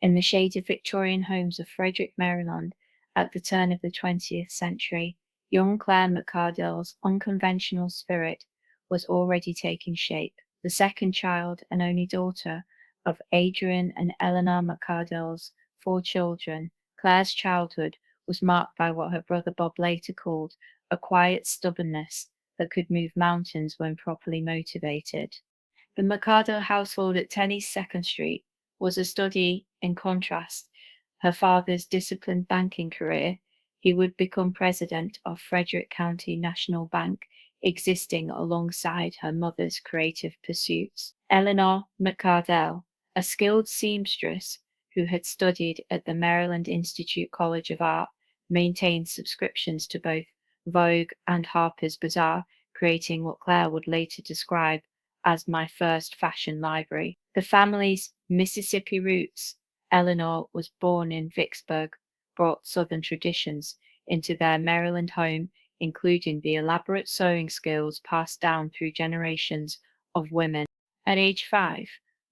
In the shaded Victorian homes of Frederick, Maryland, at the turn of the 20th century, young Claire McCardell's unconventional spirit was already taking shape. The second child and only daughter of Adrian and Eleanor McCardell's four children, Claire's childhood was marked by what her brother Bob later called a quiet stubbornness that could move mountains when properly motivated. The McCardell household at 10 East 2nd Street was a study in contrast. Her father's disciplined banking career, he would become president of Frederick County National Bank, existing alongside her mother's creative pursuits. Eleanor McCardell, a skilled seamstress who had studied at the Maryland Institute College of Art, maintained subscriptions to both Vogue and Harper's Bazaar, creating what Claire would later describe as my first fashion library. The family's Mississippi roots, Eleanor was born in Vicksburg, brought Southern traditions into their Maryland home, including the elaborate sewing skills passed down through generations of women. At age 5,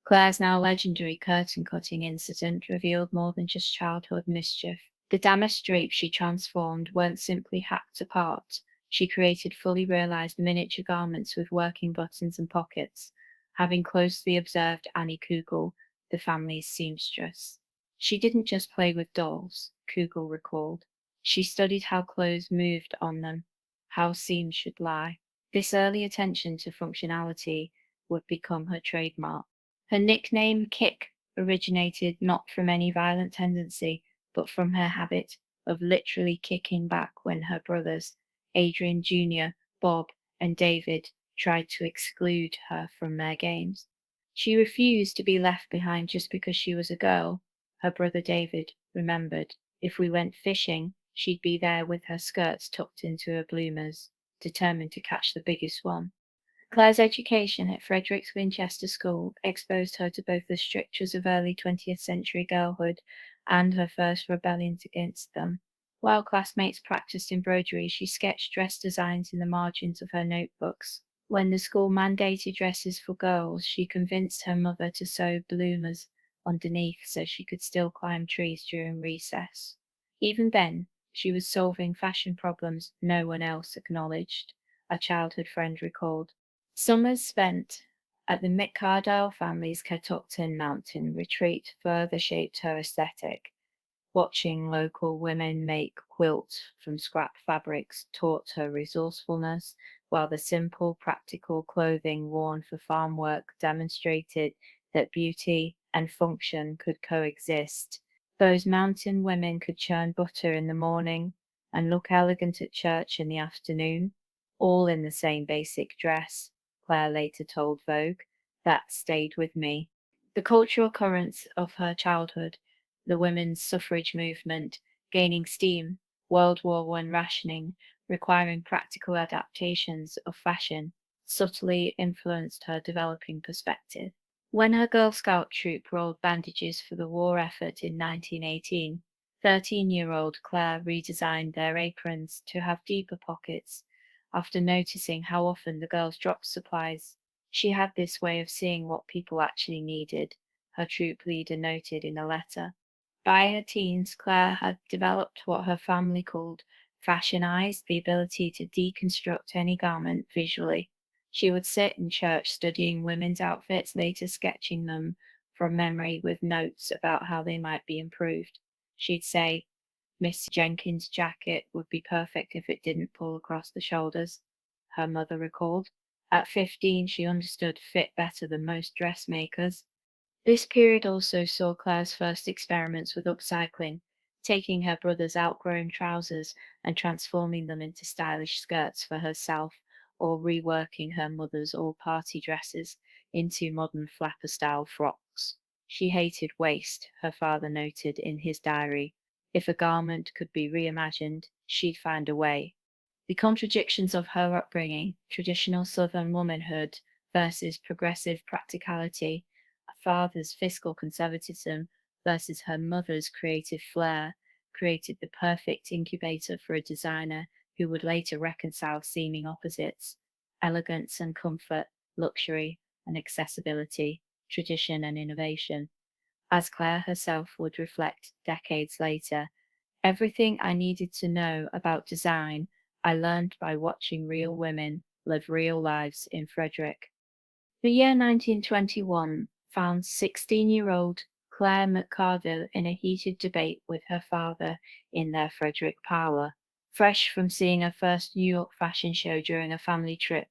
Claire's now legendary curtain cutting incident revealed more than just childhood mischief. The damask drapes she transformed weren't simply hacked apart. She created fully realized miniature garments with working buttons and pockets, having closely observed Annie Kugel, the family's seamstress. She didn't just play with dolls, Kugel recalled. She studied how clothes moved on them, how seams should lie. This early attention to functionality would become her trademark. Her nickname, Kick, originated not from any violent tendency, but from her habit of literally kicking back when her brothers, Adrian Jr., Bob, and David, tried to exclude her from their games. She refused to be left behind just because she was a girl. Her brother David remembered. If we went fishing, she'd be there with her skirts tucked into her bloomers, determined to catch the biggest one. Claire's education at Frederick's Winchester School exposed her to both the strictures of early 20th century girlhood and her first rebellions against them. While classmates practiced embroidery, she sketched dress designs in the margins of her notebooks. When the school mandated dresses for girls, she convinced her mother to sew bloomers underneath so she could still climb trees during recess. Even then, she was solving fashion problems no one else acknowledged, a childhood friend recalled. Summers spent at the McCardell family's Catoctin Mountain retreat further shaped her aesthetic. Watching local women make quilts from scrap fabrics taught her resourcefulness, while the simple, practical clothing worn for farm work demonstrated that beauty and function could coexist. Those mountain women could churn butter in the morning and look elegant at church in the afternoon, all in the same basic dress, Claire later told Vogue. That stayed with me. The cultural currents of her childhood, the women's suffrage movement gaining steam, World War One rationing, requiring practical adaptations of fashion, subtly influenced her developing perspective. When her Girl Scout troop rolled bandages for the war effort in 1918, 13-year-old Claire redesigned their aprons to have deeper pockets. After noticing how often the girls dropped supplies, she had this way of seeing what people actually needed, her troop leader noted in a letter. By her teens, Claire had developed what her family called fashion eyes, the ability to deconstruct any garment visually. She would sit in church studying women's outfits, later sketching them from memory with notes about how they might be improved. She'd say, Miss Jenkins' jacket would be perfect if it didn't pull across the shoulders, her mother recalled. At 15, she understood fit better than most dressmakers. This period also saw Claire's first experiments with upcycling, taking her brother's outgrown trousers and transforming them into stylish skirts for herself, or reworking her mother's all-party dresses into modern flapper-style frocks. She hated waste, her father noted in his diary. If a garment could be reimagined, she'd find a way. The contradictions of her upbringing, traditional Southern womanhood versus progressive practicality, a father's fiscal conservatism versus her mother's creative flair, created the perfect incubator for a designer who would later reconcile seeming opposites: elegance and comfort, luxury and accessibility, tradition and innovation. As Claire herself would reflect decades later, everything I needed to know about design I learned by watching real women live real lives in Frederick. The year 1921 found 16-year-old Claire McCardell in a heated debate with her father in their Frederick parlor. Fresh from seeing her first New York fashion show during a family trip,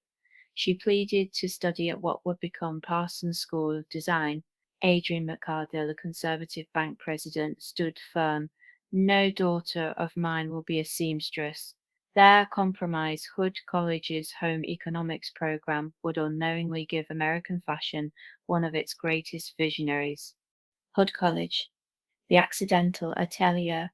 she pleaded to study at what would become Parsons School of Design. Adrian McCardell, a conservative bank president, stood firm. No daughter of mine will be a seamstress. Their compromise, Hood College's home economics program, would unknowingly give American fashion one of its greatest visionaries. Hood College, the Accidental Atelier,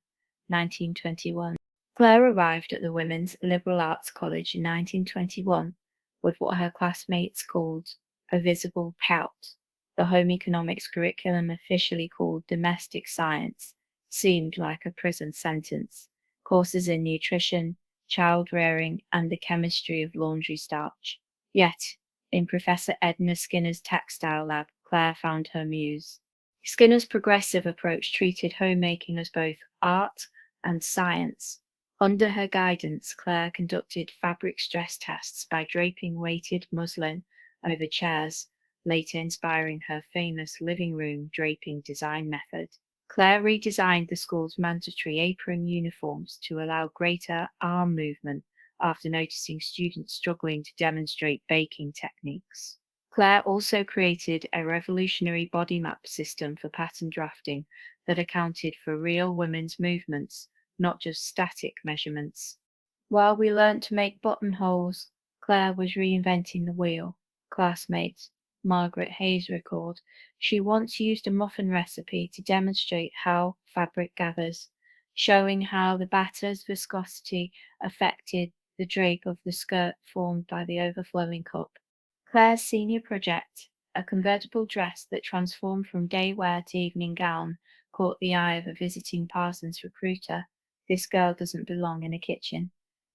1921. Claire arrived at the Women's Liberal Arts College in 1921 with what her classmates called a visible pout. The home economics curriculum, officially called domestic science, seemed like a prison sentence. Courses in nutrition, child rearing, and the chemistry of laundry starch. Yet, in Professor Edna Skinner's textile lab, Claire found her muse. Skinner's progressive approach treated homemaking as both art and science. Under her guidance, Claire conducted fabric stress tests by draping weighted muslin over chairs, later inspiring her famous living room draping design method. Claire redesigned the school's mandatory apron uniforms to allow greater arm movement after noticing students struggling to demonstrate baking techniques. Claire also created a revolutionary body map system for pattern drafting that accounted for real women's movements, not just static measurements. While we learnt to make buttonholes, Claire was reinventing the wheel. Classmate Margaret Hayes recalled, she once used a muffin recipe to demonstrate how fabric gathers, showing how the batter's viscosity affected the drape of the skirt formed by the overflowing cup. Claire's senior project, a convertible dress that transformed from day wear to evening gown, caught the eye of a visiting Parsons recruiter. This girl doesn't belong in a kitchen,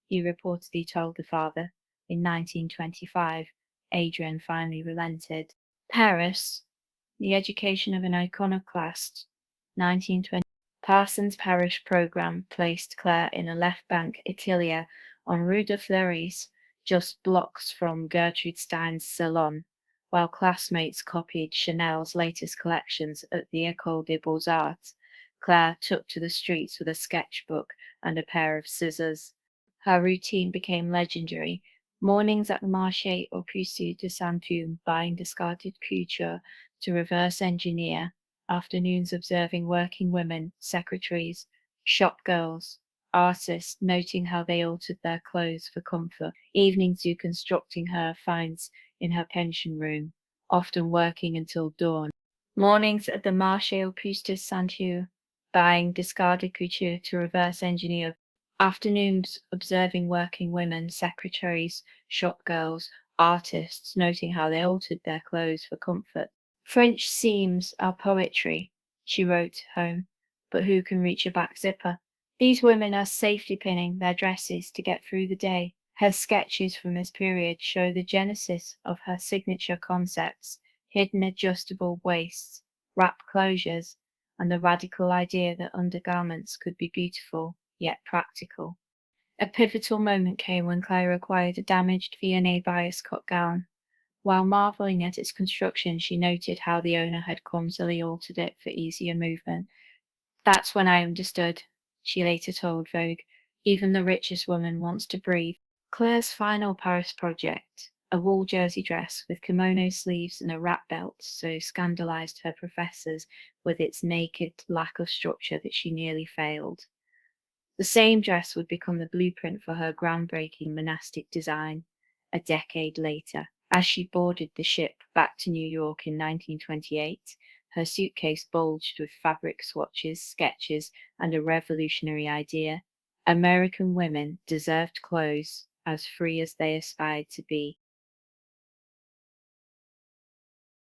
he reportedly told the father. In 1925, Adrian finally relented. Paris, the education of an iconoclast, 1920. Parsons' Parish program placed Claire in a left bank atelier on Rue de Fleury, just blocks from Gertrude Stein's salon, while classmates copied Chanel's latest collections at the École des Beaux-Arts. Claire took to the streets with a sketchbook and a pair of scissors. Her routine became legendary. Mornings at the Marché aux Puces de Saint-Ouen buying discarded couture to reverse engineer, afternoons observing working women, secretaries, shop girls, artists, noting how they altered their clothes for comfort, evenings deconstructing her finds in her pension room, often working until dawn. Mornings at the Marché aux Puces de Saint-Ouen buying discarded couture to reverse engineer, afternoons observing working women, secretaries, shop girls, artists, noting how they altered their clothes for comfort. French seams are poetry, she wrote home, but who can reach a back zipper? These women are safety pinning their dresses to get through the day. Her sketches from this period show the genesis of her signature concepts, hidden adjustable waists, wrap closures, and the radical idea that undergarments could be beautiful yet practical. A pivotal moment came when Claire acquired a damaged V&A bias cut gown. While marveling at its construction, she noted how the owner had clumsily altered it for easier movement. That's when I understood, she later told Vogue. Even the richest woman wants to breathe. Claire's final Paris project, a wool jersey dress with kimono sleeves and a wrap belt, so scandalized her professors with its naked lack of structure that she nearly failed. The same dress would become the blueprint for her groundbreaking monastic design a decade later. As she boarded the ship back to New York in 1928, her suitcase bulged with fabric swatches, sketches, and a revolutionary idea. American women deserved clothes as free as they aspired to be.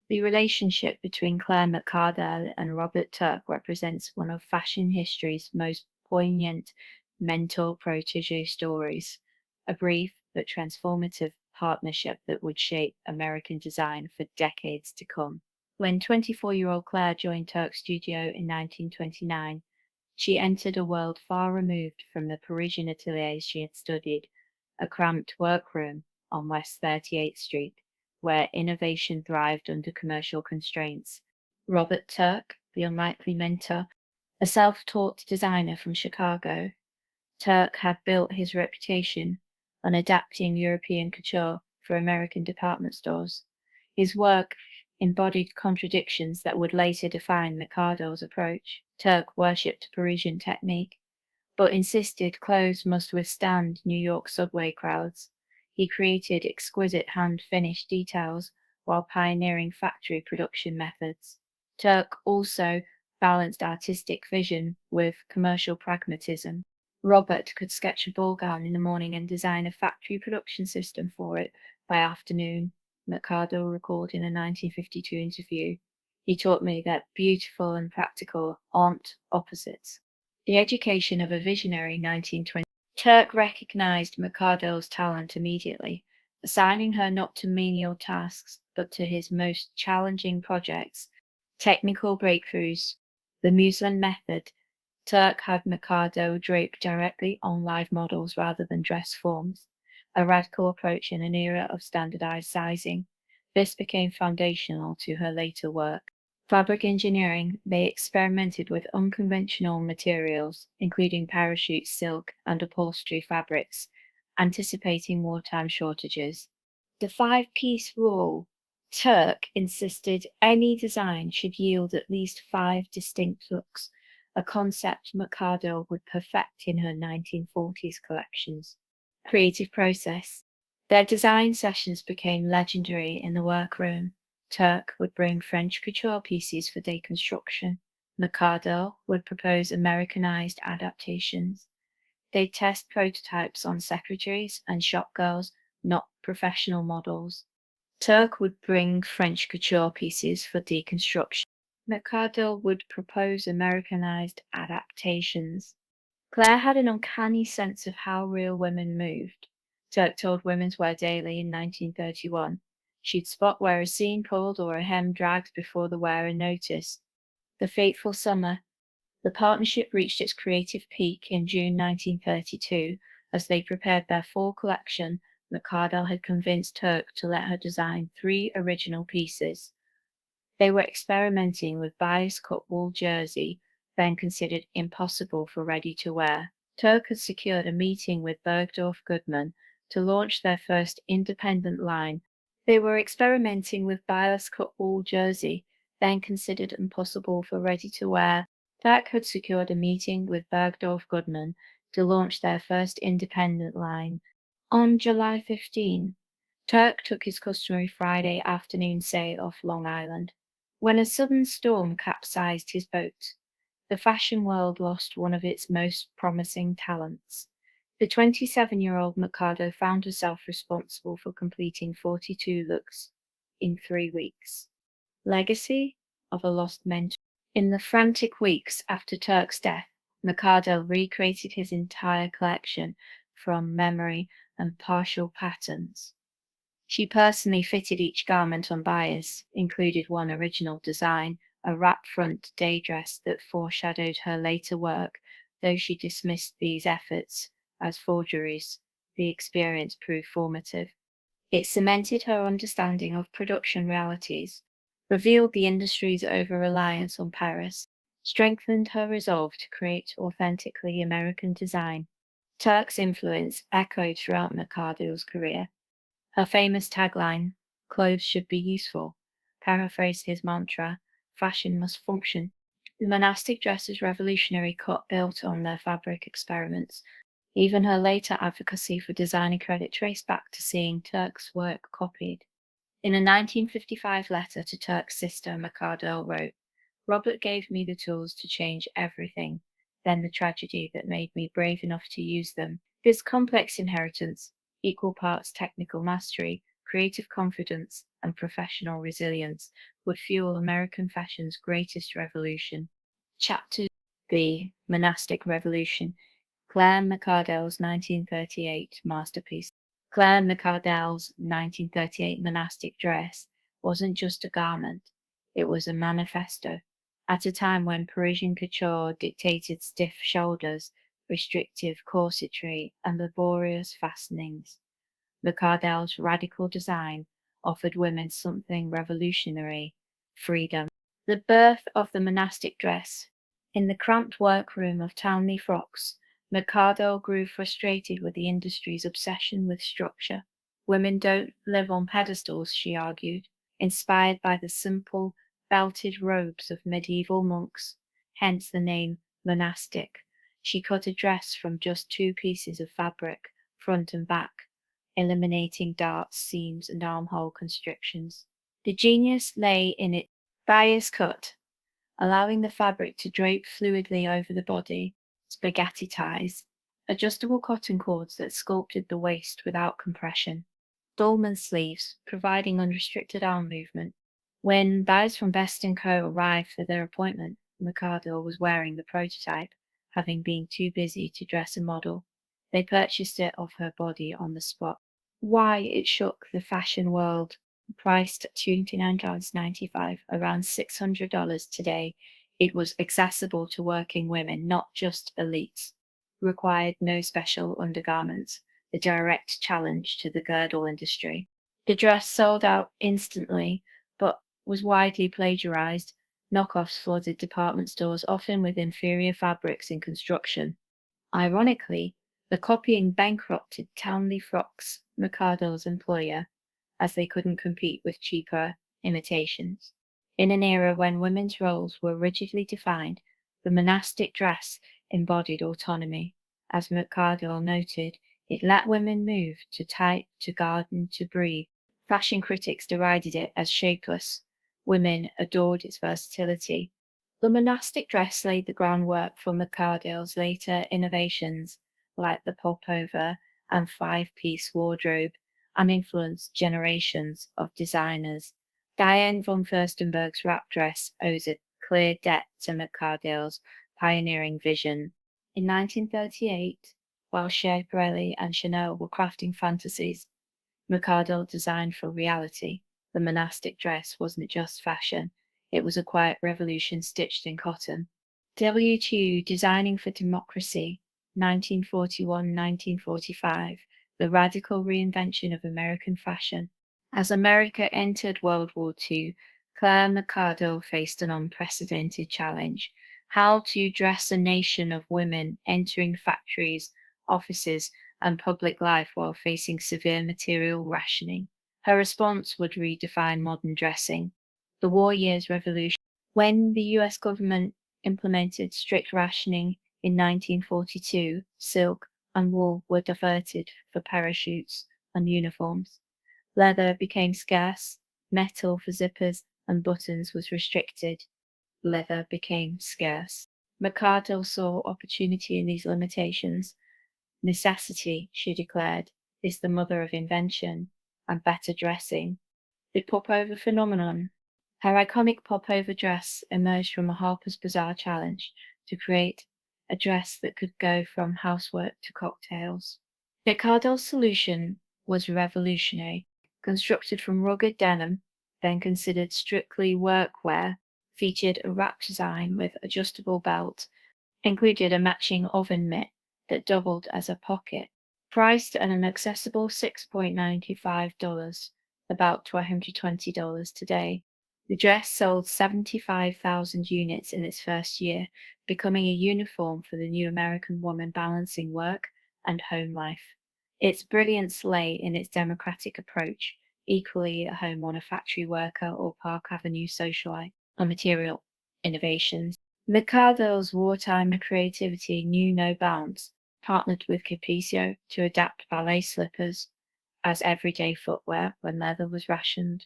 The relationship between Claire McCardell and Robert Turk represents one of fashion history's most poignant mentor-protege stories, a brief but transformative partnership that would shape American design for decades to come. When 24-year-old Claire joined Turk's studio in 1929, she entered a world far removed from the Parisian ateliers she had studied, a cramped workroom on West 38th Street, where innovation thrived under commercial constraints. Robert Turk, the unlikely mentor, a self-taught designer from Chicago, Turk had built his reputation on adapting European couture for American department stores. His work embodied contradictions that would later define McCardell's approach. Turk worshipped Parisian technique, but insisted clothes must withstand New York subway crowds. He created exquisite hand-finished details while pioneering factory production methods. Turk also balanced artistic vision with commercial pragmatism. Robert could sketch a ball gown in the morning and design a factory production system for it by afternoon, McCardell recalled in a 1952 interview. He taught me that beautiful and practical aren't opposites. The education of a visionary 1920. Turk recognized McCardell's talent immediately, assigning her not to menial tasks, but to his most challenging projects, technical breakthroughs. The muslin method. Turk had McCardell drape directly on live models rather than dress forms, a radical approach in an era of standardized sizing. This became foundational to her later work. Fabric engineering, they experimented with unconventional materials, including parachute silk and upholstery fabrics, anticipating wartime shortages. The five-piece rule. Turk insisted any design should yield at least 5 distinct looks, a concept McCardell would perfect in her 1940s collections. Creative process. Their design sessions became legendary in the workroom. Turk would bring French couture pieces for deconstruction. McCardell would propose Americanized adaptations. They'd test prototypes on secretaries and shop girls, not professional models. Turk would bring French couture pieces for deconstruction. McCardell would propose Americanized adaptations. Claire had an uncanny sense of how real women moved. Turk told Women's Wear Daily in 1931. She'd spot where a seam pulled or a hem dragged before the wearer noticed. The fateful summer. The partnership reached its creative peak in June 1932. As they prepared their fall collection, McCardell had convinced Turk to let her design 3 original pieces. They were experimenting with bias-cut wool jersey, then considered impossible for ready-to-wear. Turk had secured a meeting with Bergdorf Goodman to launch their first independent line. They were experimenting with bias-cut wool jersey, then considered impossible for ready-to-wear. Turk had secured a meeting with Bergdorf Goodman to launch their first independent line. On July 15, Turk took his customary Friday afternoon sail off Long Island, when a sudden storm capsized his boat. The fashion world lost one of its most promising talents. The 27-year-old McCardell found herself responsible for completing 42 looks in 3 weeks. Legacy of a lost mentor. In the frantic weeks after Turk's death, McCardell recreated his entire collection from memory and partial patterns. She personally fitted each garment on bias, included one original design, a wrap-front day dress that foreshadowed her later work. Though she dismissed these efforts as forgeries, the experience proved formative. It cemented her understanding of production realities, revealed the industry's over-reliance on Paris, strengthened her resolve to create authentically American design. Turk's influence echoed throughout McCardell's career. Her famous tagline, "Clothes should be useful," paraphrased his mantra, "Fashion must function." The monastic dress's revolutionary cut built on their fabric experiments. Even her later advocacy for designer credit traced back to seeing Turk's work copied. In a 1955 letter to Turk's sister, McCardell wrote, "Robert gave me the tools to change everything, then the tragedy that made me brave enough to use them. This complex inheritance, equal parts technical mastery, creative confidence, and professional resilience, would fuel American fashion's greatest revolution." Chapter B. Monastic Revolution. Claire McCardell's 1938 masterpiece. Claire McCardell's 1938 monastic dress wasn't just a garment. it was a manifesto. At a time when Parisian couture dictated stiff shoulders, restrictive corsetry, and laborious fastenings, McCardell's radical design offered women something revolutionary: freedom. The birth of the monastic dress. In the cramped workroom of Townley Frocks, McCardell grew frustrated with the industry's obsession with structure. Women don't live on pedestals, she argued, inspired by the simple, belted robes of medieval monks, hence the name monastic. She cut a dress from just two pieces of fabric, front and back, eliminating darts, seams, and armhole constrictions. The genius lay in its bias cut, allowing the fabric to drape fluidly over the body, spaghetti ties, adjustable cotton cords that sculpted the waist without compression, dolman sleeves, providing unrestricted arm movement. When buyers from Best & Co. arrived for their appointment, McCardell was wearing the prototype, having been too busy to dress a model. They purchased it off her body on the spot. Why it shook the fashion world. Priced at $29.95, around $600 today, it was accessible to working women, not just elites. Required no special undergarments, a direct challenge to the girdle industry. The dress sold out instantly, but was widely plagiarized. Knockoffs flooded department stores, often with inferior fabrics in construction. Ironically, the copying bankrupted Townley Frocks, McCardell's employer, as they couldn't compete with cheaper imitations. In an era when women's roles were rigidly defined, the monastic dress embodied autonomy. As McCardell noted, it let women move, to type, to garden, to breathe. Fashion critics derided it as shapeless. Women adored its versatility. The monastic dress laid the groundwork for McCardell's later innovations, like the Popover and five-piece wardrobe, and influenced generations of designers. Diane von Furstenberg's wrap dress owes a clear debt to McCardell's pioneering vision. In 1938, while Schiaparelli and Chanel were crafting fantasies, McCardell designed for reality. The monastic dress wasn't just fashion, it was a quiet revolution stitched in cotton. W2 Designing for Democracy, 1941-1945, the radical reinvention of American fashion. As America entered World War II, Claire McCardell faced an unprecedented challenge: how to dress a nation of women entering factories, offices, and public life while facing severe material rationing. Her response would redefine modern dressing. The war years revolution. When the US government implemented strict rationing in 1942, silk and wool were diverted for parachutes and uniforms. Leather became scarce, metal for zippers and buttons was restricted. Leather became scarce. McCardell saw opportunity in these limitations. Necessity, she declared, is the mother of invention and better dressing. The Popover phenomenon. Her iconic Popover dress emerged from a Harper's Bazaar challenge to create a dress that could go from housework to cocktails. McCardell's solution was revolutionary. Constructed from rugged denim, then considered strictly workwear, featured a wrap design with adjustable belt, included a matching oven mitt that doubled as a pocket. Priced at an accessible $6.95, about $220 today, the dress sold 75,000 units in its first year, becoming a uniform for the new American woman balancing work and home life. Its brilliance lay in its democratic approach, equally at home on a factory worker or Park Avenue socialite, on material innovations. McCardell's wartime creativity knew no bounds, partnered with Capezio to adapt ballet slippers as everyday footwear when leather was rationed,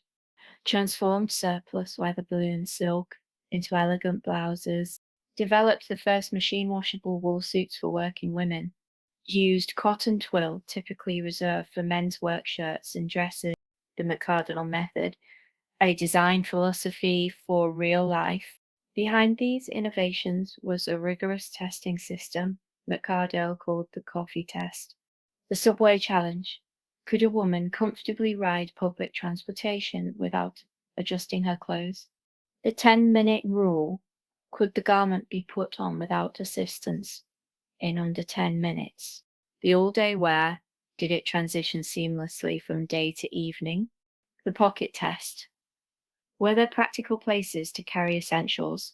transformed surplus weather balloon silk into elegant blouses, developed the first machine-washable wool suits for working women, used cotton twill, typically reserved for men's work shirts and dresses, the McCardell method, a design philosophy for real life. Behind these innovations was a rigorous testing system McCardell called the coffee test. The subway challenge. Could a woman comfortably ride public transportation without adjusting her clothes? The 10-minute rule. Could the garment be put on without assistance in under 10 minutes? The all-day wear. Did it transition seamlessly from day to evening? The pocket test. Were there practical places to carry essentials?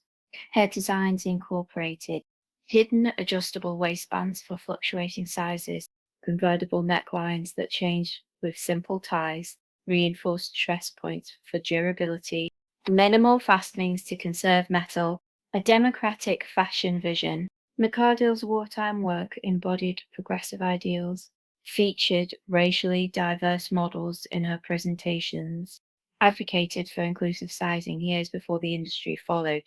Hair designs incorporated hidden adjustable waistbands for fluctuating sizes, convertible necklines that change with simple ties, reinforced stress points for durability, minimal fastenings to conserve metal, a democratic fashion vision. McCardell's wartime work embodied progressive ideals, featured racially diverse models in her presentations, advocated for inclusive sizing years before the industry followed,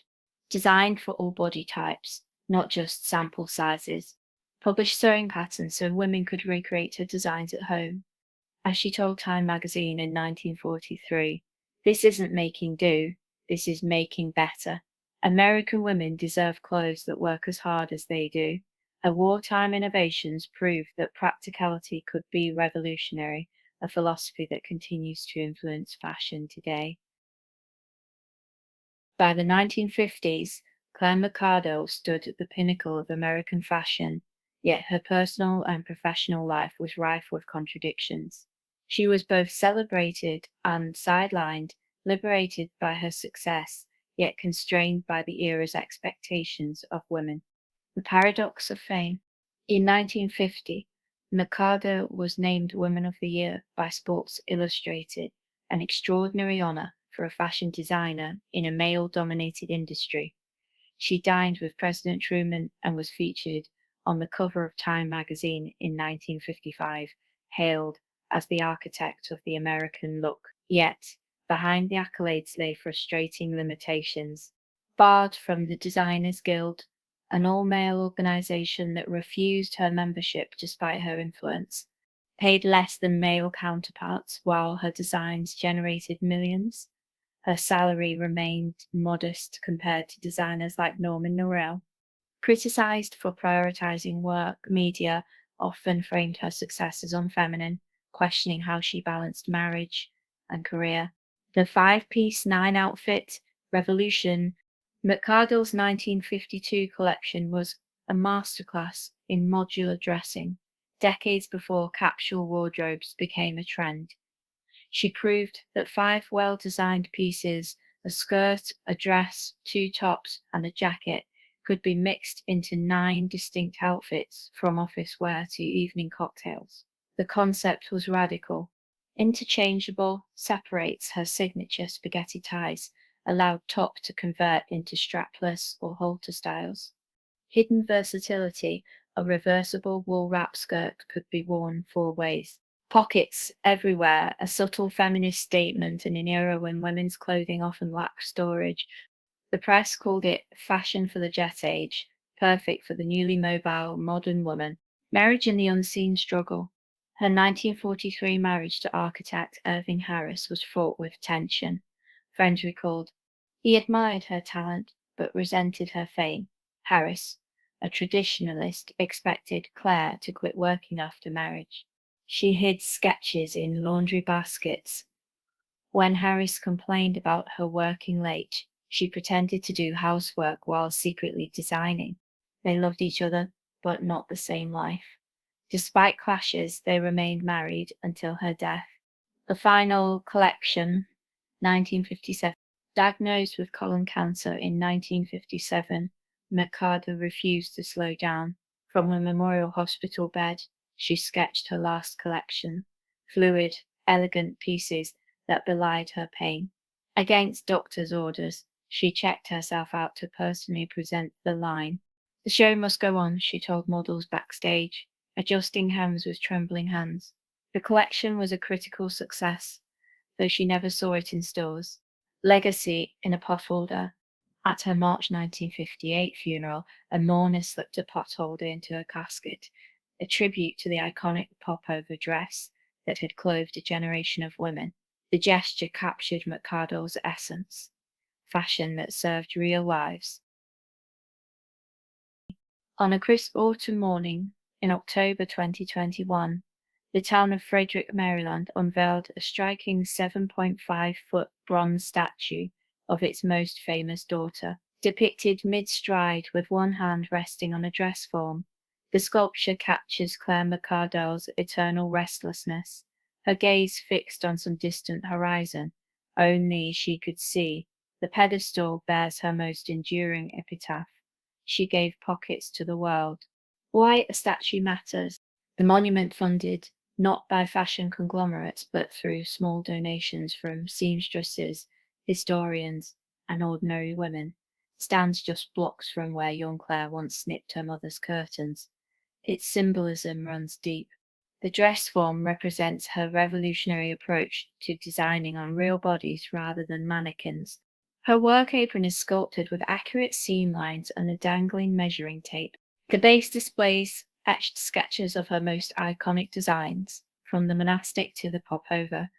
designed for all body types, not just sample sizes, published sewing patterns so women could recreate her designs at home. As she told Time magazine in 1943, "This isn't making do, this is making better. American women deserve clothes that work as hard as they do." Her wartime innovations proved that practicality could be revolutionary, a philosophy that continues to influence fashion today. By the 1950s, Claire McCardell stood at the pinnacle of American fashion, yet her personal and professional life was rife with contradictions. She was both celebrated and sidelined, liberated by her success, yet constrained by the era's expectations of women. The paradox of fame. In 1950, McCardell was named Woman of the Year by Sports Illustrated, an extraordinary honor for a fashion designer in a male-dominated industry. She dined with President Truman and was featured on the cover of Time magazine in 1955, hailed as the architect of the American look. Yet, behind the accolades lay frustrating limitations. Barred from the Designers Guild, an all-male organization that refused her membership despite her influence, paid less than male counterparts while her designs generated millions. Her salary remained modest compared to designers like Norman Norell. Criticized for prioritizing work, media often framed her success as unfeminine, questioning how she balanced marriage and career. The five-piece nine-outfit revolution. McCardell's 1952 collection was a masterclass in modular dressing, decades before capsule wardrobes became a trend. She proved that five well-designed pieces, a skirt, a dress, two tops, and a jacket, could be mixed into 9 distinct outfits from office wear to evening cocktails. The concept was radical. Interchangeable separates her signature spaghetti ties, allowed top to convert into strapless or halter styles. Hidden versatility, a reversible wool wrap skirt could be worn 4 ways. Pockets everywhere, a subtle feminist statement in an era when women's clothing often lacked storage. The press called it fashion for the jet age, perfect for the newly mobile modern woman. Marriage and the unseen struggle. Her 1943 marriage to architect Irving Harris was fraught with tension. Friends recalled, he admired her talent, but resented her fame. Harris, a traditionalist, expected Claire to quit working after marriage. She hid sketches in laundry baskets. When Harris complained about her working late, she pretended to do housework while secretly designing. They loved each other, but not the same life. Despite clashes, they remained married until her death. The final collection, 1957. Diagnosed with colon cancer in 1957, McCardell refused to slow down. From a Memorial Hospital bed, she sketched her last collection, fluid, elegant pieces that belied her pain. Against doctors' orders, she checked herself out to personally present the line. The show must go on, she told models backstage, adjusting hems with trembling hands. The collection was a critical success, though she never saw it in stores. Legacy in a potholder. At her March 1958 funeral, a mourner slipped a potholder into her casket, a tribute to the iconic popover dress that had clothed a generation of women. The gesture captured McCardell's essence, fashion that served real lives. On a crisp autumn morning in October 2021, the town of Frederick, Maryland unveiled a striking 7.5-foot bronze statue of its most famous daughter. Depicted mid-stride with one hand resting on a dress form, the sculpture captures Claire McCardell's eternal restlessness, her gaze fixed on some distant horizon. Only she could see. The pedestal bears her most enduring epitaph: "She gave pockets to the world." Why a statue matters. The monument, funded not by fashion conglomerates but through small donations from seamstresses, historians, and ordinary women, stands just blocks from where young Claire once snipped her mother's curtains. Its symbolism runs deep. The dress form represents her revolutionary approach to designing on real bodies rather than mannequins. Her work apron is sculpted with accurate seam lines and a dangling measuring tape. The base displays etched sketches of her most iconic designs, from the monastic to the popover.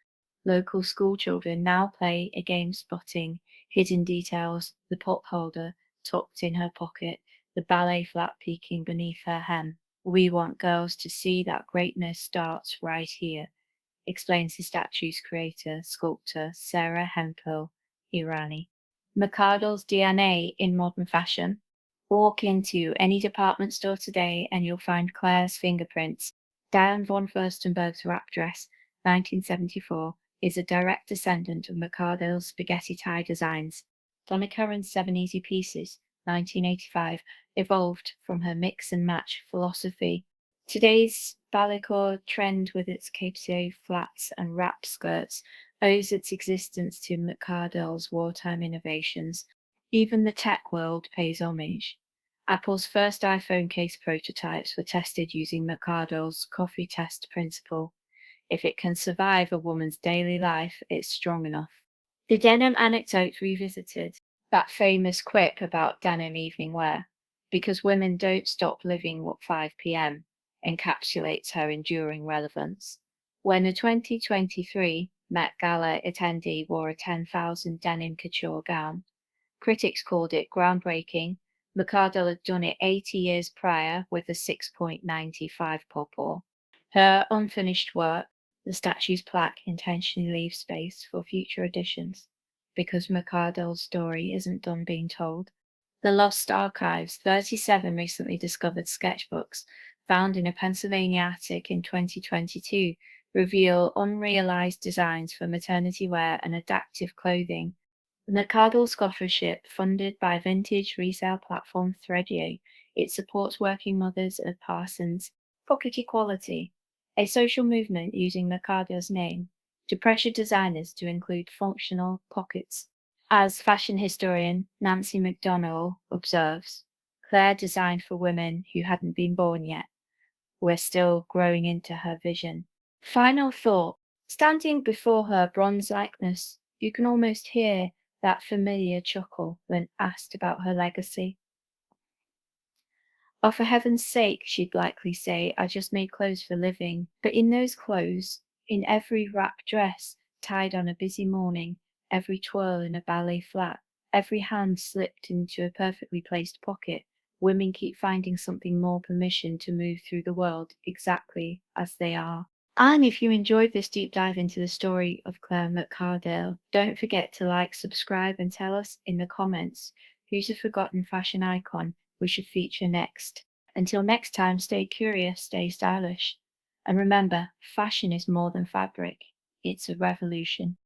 Local schoolchildren now play a game spotting hidden details: the pot holder tucked in her pocket, the ballet flap peeking beneath her hem. "We want girls to see that greatness starts right here," explains the statue's creator, sculptor Sarah Hempel Irani. McCardell's DNA in modern fashion. Walk into any department store today and you'll find Claire's fingerprints. Diane von Furstenberg's wrap dress, 1974, is a direct descendant of McCardell's spaghetti tie designs. Donna Karan's 7 Easy Pieces, 1985, evolved from her mix and match philosophy. Today's ballycore trend, with its cape flats and wrap skirts, owes its existence to McCardell's wartime innovations. Even the tech world pays homage. Apple's first iPhone case prototypes were tested using McCardell's coffee test principle. If it can survive a woman's daily life, it's strong enough. The denim anecdote revisited. That famous quip about denim evening wear, "because women don't stop living at 5 p.m., encapsulates her enduring relevance. When a 2023 Met Gala attendee wore a 10,000 denim couture gown, critics called it groundbreaking. McCardell had done it 80 years prior with a 6.95 purport. Her unfinished work, the statue's plaque, intentionally leaves space for future editions, because McCardell's story isn't done being told. The Lost Archives, 37 recently discovered sketchbooks found in a Pennsylvania attic in 2022, reveal unrealized designs for maternity wear and adaptive clothing. The McCardell Scholarship, funded by vintage resale platform Threadio, it supports working mothers at Parsons. Pocket Equality, a social movement using McCardell's name to pressure designers to include functional pockets. As fashion historian Nancy McDonnell observes, Claire designed for women who hadn't been born yet. We're still growing into her vision. Final thought. Standing before her bronze likeness, you can almost hear that familiar chuckle when asked about her legacy. "Oh, for heaven's sake," she'd likely say, "I just made clothes for a living." But in those clothes, in every wrap dress tied on a busy morning, every twirl in a ballet flat, every hand slipped into a perfectly placed pocket, women keep finding something more permission to move through the world exactly as they are. And if you enjoyed this deep dive into the story of Claire McCardell, don't forget to like, subscribe, and tell us in the comments who's a forgotten fashion icon we should feature next. Until next time, stay curious, stay stylish. And remember, fashion is more than fabric, it's a revolution.